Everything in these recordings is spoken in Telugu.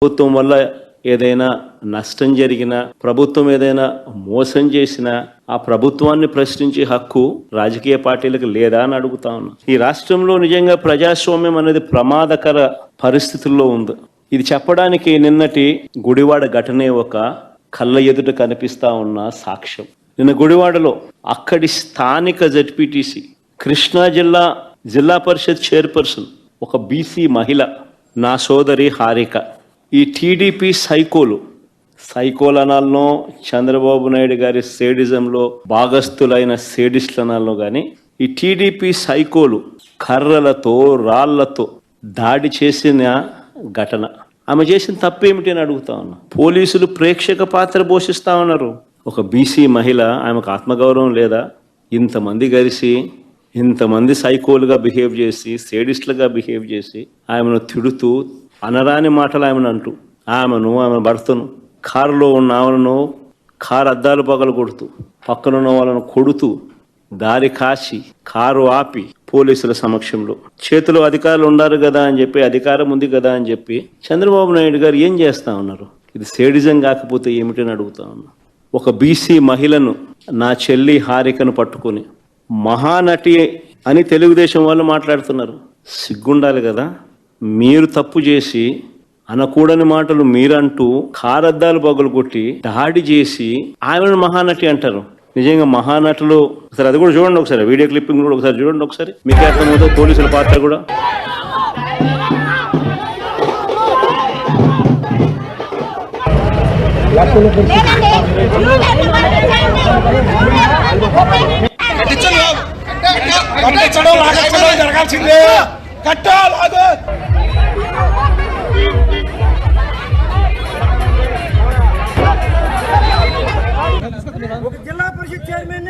ప్రభుత్వం వల్ల ఏదైనా నష్టం జరిగినా, ప్రభుత్వం ఏదైనా మోసం చేసినా ఆ ప్రభుత్వాన్ని ప్రశ్నించే హక్కు రాజకీయ పార్టీలకు లేదా అని అడుగుతా ఉన్నా. ఈ రాష్ట్రంలో నిజంగా ప్రజాస్వామ్యం అనేది ప్రమాదకర పరిస్థితుల్లో ఉంది. ఇది చెప్పడానికి నిన్నటి గుడివాడ ఘటనే ఒక కళ్ళ ఎదుట కనిపిస్తా ఉన్న సాక్ష్యం. నిన్న గుడివాడలో అక్కడి స్థానిక జెడ్పీటీసీ, కృష్ణా జిల్లా పరిషత్ చైర్పర్సన్, ఒక బీసీ మహిళ, నా సోదరి హారిక, ఈ టీడీపీ సైకోలు అనాలనో, చంద్రబాబు నాయుడు గారి సేడిజంలో భాగస్థులైన సేడిస్టులు అనాలనో కానీ, ఈ టీడీపీ సైకోలు కర్రలతో రాళ్లతో దాడి చేసిన ఘటన. ఆమె చేసిన తప్పేమిటి అని అడుగుతా ఉన్నా. పోలీసులు ప్రేక్షక పాత్ర పోషిస్తా ఉన్నారు. ఒక బీసీ మహిళ, ఆమెకు ఆత్మగౌరవం లేదా? ఇంతమంది కలిసి ఇంతమంది సైకోలుగా బిహేవ్ చేసి, సేడిస్టులుగా బిహేవ్ చేసి ఆమెను తిడుతూ, అనరాని మాటలు ఆమెను అంటూ, ఆమె భర్తను, కారులో ఉన్న ఆమెను కారు అద్దాలు పగలు కొడుతూ, పక్కనున్న వాళ్ళను కొడుతూ, దారి కాచి కారు ఆపి పోలీసుల సమక్షంలో, చేతిలో అధికారులు ఉన్నారు కదా అని చెప్పి, అధికారం ఉంది కదా అని చెప్పి చంద్రబాబు నాయుడు గారు ఏం చేస్తా ఉన్నారు? ఇది సేడిజం కాకపోతే ఏమిటని అడుగుతా ఉన్నా. ఒక బీసీ మహిళను, నా చెల్లి హారికను పట్టుకొని మహానటి అని తెలుగుదేశం వాళ్ళు మాట్లాడుతున్నారు. సిగ్గుండాలి కదా. మీరు తప్పు చేసి అనకూడని మాటలు మీరంటూ కారద్దాలు పగులు కొట్టి దాడి చేసి ఆమెను మహానటి అంటారు. నిజంగా మహానటులు ఒకసారి అది కూడా చూడండి, ఒకసారి వీడియో క్లిప్పింగ్ కూడా ఒకసారి చూడండి, ఒకసారి మీకు అర్థమవుతుంది పోలీసుల పాత్ర కూడా. జరగాల్సిందే ఒక జిల్లా పరిషత్ చైర్మన్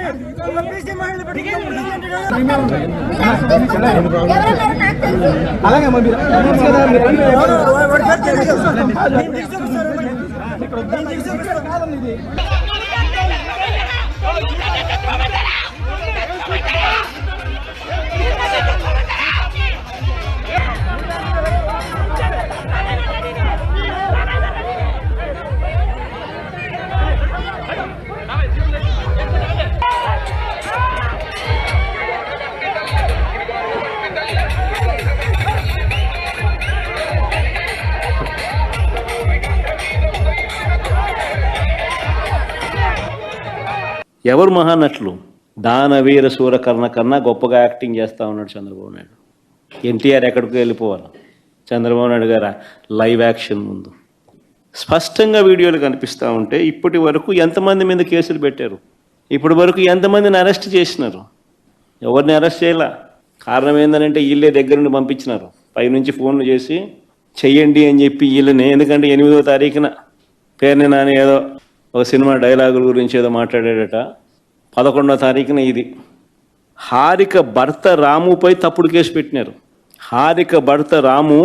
అలాగే ఎవరు మహానటులు? దానవీర సూరకర్ణ కన్నా గొప్పగా యాక్టింగ్ చేస్తూ ఉన్నాడు చంద్రబాబు నాయుడు. ఎన్టీఆర్ ఎక్కడికి వెళ్ళిపోవాలి? చంద్రబాబు నాయుడు గారు లైవ్ యాక్షన్ ముందు స్పష్టంగా వీడియోలు కనిపిస్తూ ఉంటే, ఇప్పటి వరకు ఎంతమంది మీద కేసులు పెట్టారు? ఇప్పటి వరకు ఎంతమందిని అరెస్ట్ చేసినారు? ఎవరిని అరెస్ట్ చేయాల? కారణం ఏంటంటే వీళ్ళే దగ్గర నుండి పంపించినారు. పైనుంచి ఫోన్లు చేసి చెయ్యండి అని చెప్పి వీళ్ళని. ఎందుకంటే 8వ తారీఖున పేరుని నాని ఏదో ఒక సినిమా డైలాగుల గురించి ఏదో మాట్లాడాడట. 11వ తారీఖున ఇది హారిక భర్త రాముపై తప్పుడు కేసు పెట్టినారు. హారిక భర్త రాము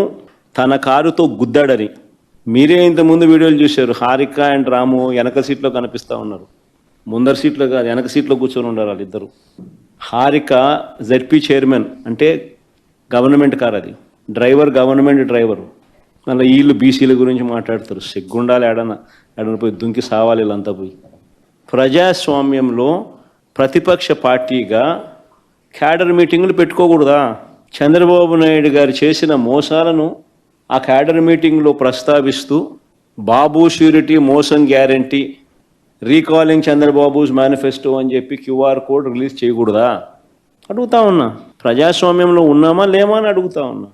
తన కారుతో గుద్దాడని. మీరే ఇంతకుముందు వీడియోలు చూశారు. హారిక అండ్ రాము వెనక సీట్లో కనిపిస్తూ ఉన్నారు. ముందర సీట్లో కాదు, వెనక సీట్లో కూర్చొని ఉన్నారు వాళ్ళిద్దరు. హారిక జెడ్పీ చైర్మన్, అంటే గవర్నమెంట్ కార్ అది, డ్రైవర్ గవర్నమెంట్ డ్రైవరు. మళ్ళీ వీళ్ళు బీసీల గురించి మాట్లాడతారు. సిగ్గుండాలి. ఎడన పోయి దుంకి సావాలి వీళ్ళంతా పోయి. ప్రజాస్వామ్యంలో ప్రతిపక్ష పార్టీగా క్యాడర్ మీటింగులు పెట్టుకోకూడదా? చంద్రబాబు నాయుడు గారు చేసిన మోసాలను ఆ క్యాడర్ మీటింగ్లో ప్రస్తావిస్తూ, బాబు ష్యూరిటీ మోసం గ్యారంటీ, రీకాలింగ్ చంద్రబాబుస్ మేనిఫెస్టో అని చెప్పి QR కోడ్ రిలీజ్ చేయకూడదా? అడుగుతా ఉన్నా. ప్రజాస్వామ్యంలో ఉన్నామా లేమా అని అడుగుతా ఉన్నా.